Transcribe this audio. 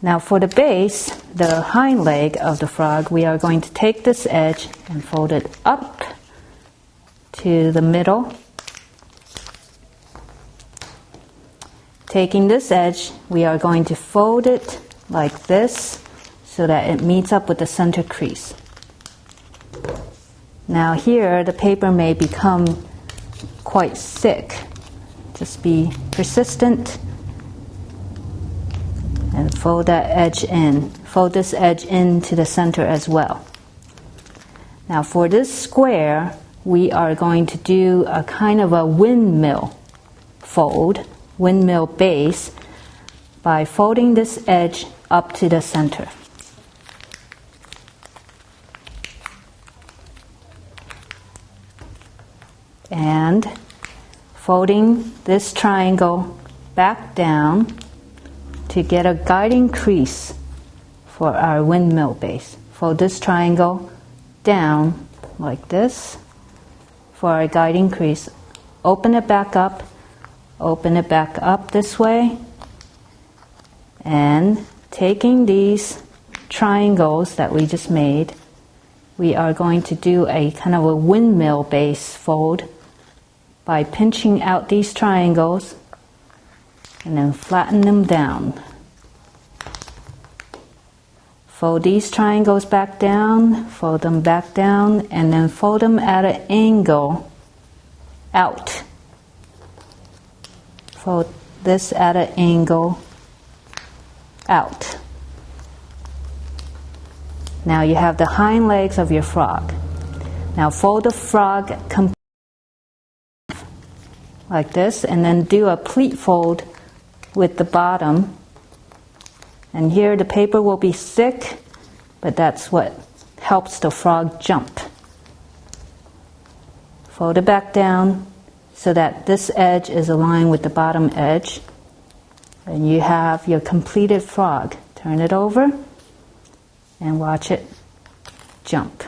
Now for the base, the hind leg of the frog, we are going to take this edge and fold it up to the middle. Taking this edge, we are going to fold it like this so that it meets up with the center crease. Now here, the paper may become quite thick. Just be persistent and fold that edge in. Fold this edge into the center as well. Now for this square, we are going to do a kind of a windmill fold, windmill base, by folding this edge up to the center. And folding this triangle back down to get a guiding crease for our windmill base. Fold this triangle down like this for our guiding crease. Open it back up this way, and taking these triangles that we just made, we are going to do a kind of a windmill base fold by pinching out these triangles and then flatten them down. Fold these triangles back down, fold them back down, and then fold them at an angle out. Fold this at an angle out. Now you have the hind legs of your frog. Now fold the frog like this, and then do a pleat fold with the bottom. And here the paper will be thick, but that's what helps the frog jump. Fold it back down so that this edge is aligned with the bottom edge. And you have your completed frog. Turn it over and watch it jump.